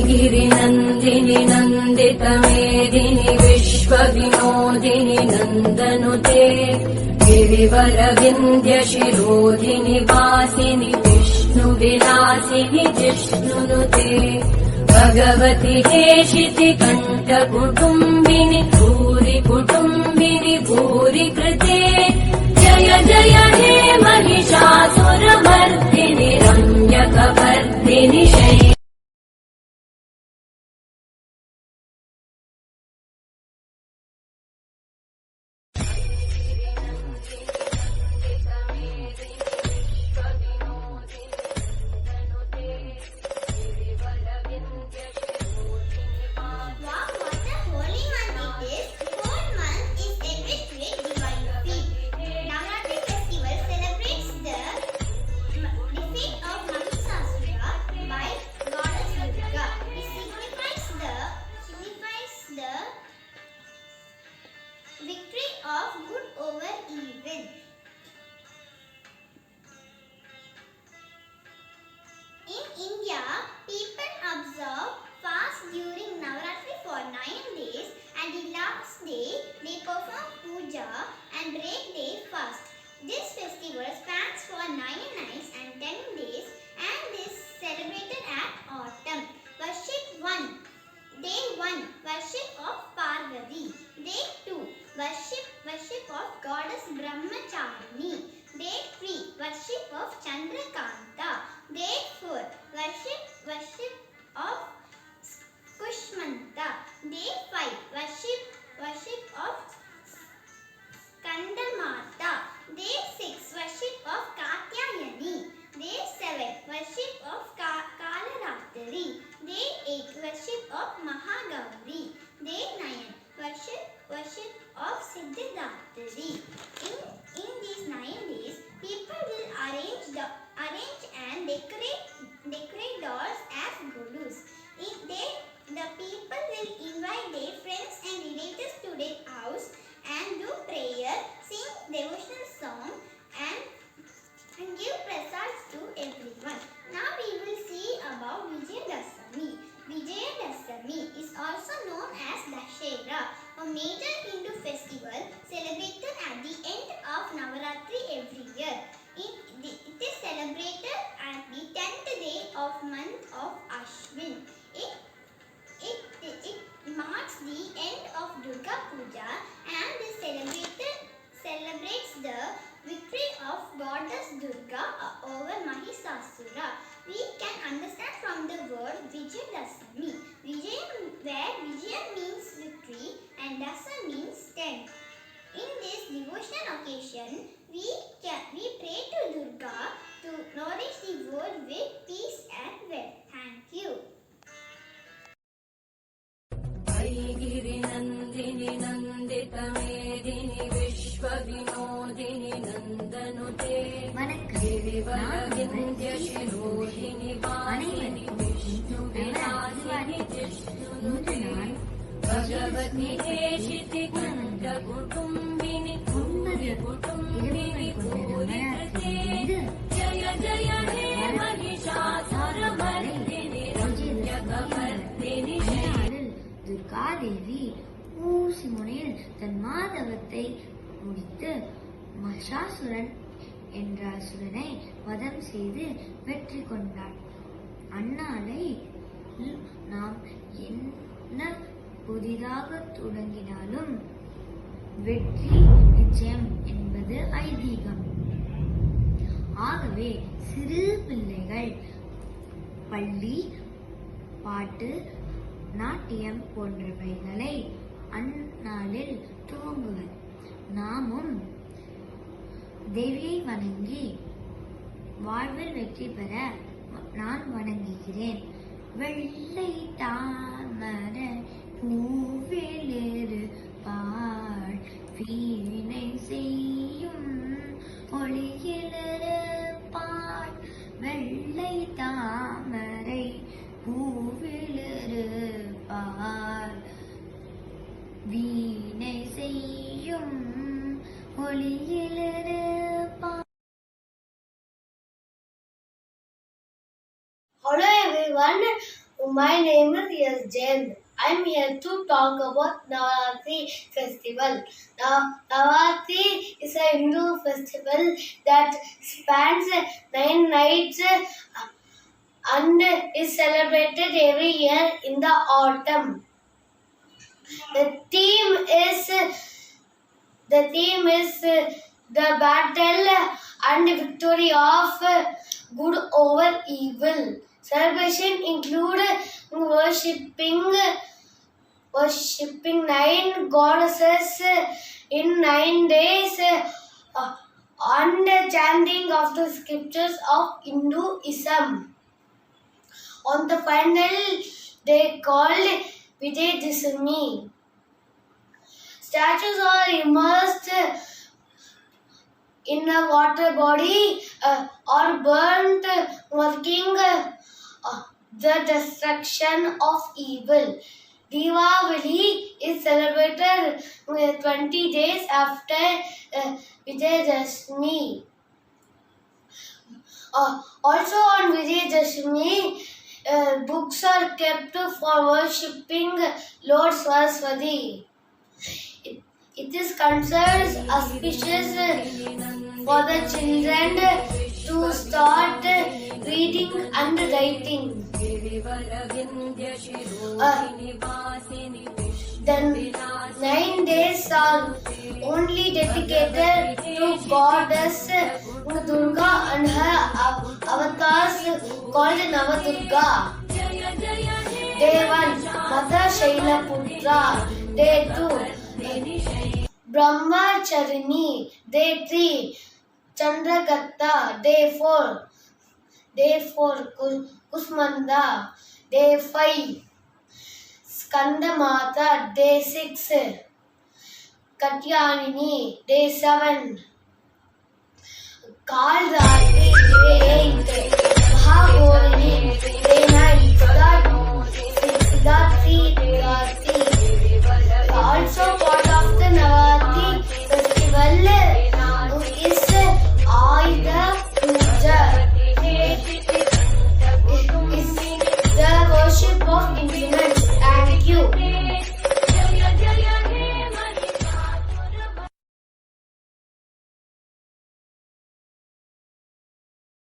गिरिनन्दिनि नन्दितमेदिनि विश्वविनोदिनि नन्दनुते गिरिवरविन्द्यशिरोधिनि वासिनि विष्णुविलासिनि जिष्णुनुते भगवति हेशिति कण्ठकुटुम्बिनि भूरि कुटुम्बिनि भूरि कृते जय जय हे महिषासुरमर्दिनि रम्यकवर्दिनि शैली victory of good over evil. In India, people observe fast during Navaratri for 9 days, and the last day they perform puja and break their fast. This festival spans for 9 nights and 10 days and is celebrated at autumn. Worship 1. Day 1. Worship of Parvati. Day 2. Worship of goddess Brahmacharini. Day 3. Worship of Chandrakanta. Day 4. Worship of Kushmanta. Day 5. Worship of Skandamata. Day 6. Worship of Katyayani. Day 7. Worship of Kalaratri. Day 8. Worship of Mahagauri. Day 9. Worship of Siddhidatri. In these 9 days, people will arrange and decorate dolls as gurus. The people will invite their friends and relatives to their house and do prayer, sing devotional song and give prasads to everyone. Now we will see about Vijayadashami. Vijayadashami is also known as Dussehra, a major Hindu festival celebrated at the end of Navaratri every year. It is celebrated at the 10th day of month of Ashwin. It marks the end of Durga Puja and is celebrates the victory of goddess Durga over Mahishasura. We can understand from the word Vijayadashami, where Vijaya means victory and Dasa means 10. In this devotion occasion, we pray to Durga to nourish the world with peace and wealth. Thank you. गिरिनन्दिनि नन्दितमेदिनि विश्वविनोदिनि नन्दनुते गिरिवरविन्द्यशिरोधिनि वासिनि विष्णुविलासिनि जिष्णुनुते भगवति हेशिति कण्ठकुटुम्बिनि भूरि कुटुम्बिनि भूरि कृते जय जय हे महिषासुरमर्दिनि रम्यकवर्दिनि துர்காதேவி ஊசி முனையில் தன் மாதவத்தை முடித்து மகிஷாசுரன் என்ற அசுரனை வதம் செய்து வெற்றி கொண்டார். அந்நாளை நாம் என்ன புதிதாக தொடங்கினாலும் வெற்றி நிச்சயம் என்பது ஐதீகம். ஆகவே சிறு பிள்ளைகள் பள்ளி, பாட்டு, நாட்டியம் போன்றவைகளை அந்நாளில் துவங்குவர். நாமும் தேவியை வணங்கி வாழ்வில் வெற்றி பெற நான் வணங்குகிறேன். வெள்ளை தாமரை பூவிலிரு பாழ் வீணை செய்யும் ஒளியிலிரு பாழ் வெள்ளை தாமரை பூவிலிரு பாழ் வீணை செய்யும் ஒளியிலிரு பாழ். Hello everyone, My name is Yasjend. I'm here to talk about Navaratri festival. Navaratri is a Hindu festival that spans 9 nights and is celebrated every year in the autumn. The theme is the battle and victory of good over evil. Celebration include worshipping 9 goddesses in 9 days and chanting of the scriptures of Hinduism. On the final day called Vijayadashami, statues are immersed in a water body or burnt, marking the destruction of evil. Diwali is celebrated 20 days after Vijayadashami. Also on Vijayadashami, books are kept for worshipping Lord Saraswati. It is considered auspicious for the children to start reading and writing. Then 9 days are only dedicated to Goddess Durga and her avatars called Navadurga. Day 1, Mother Shailaputra. Day 2, Brahmacharini. Day 3, Chandragatta. Day 4, Kusmanda. Day 5, Skandamata. Day 6, Katyanini. Day 7, Kali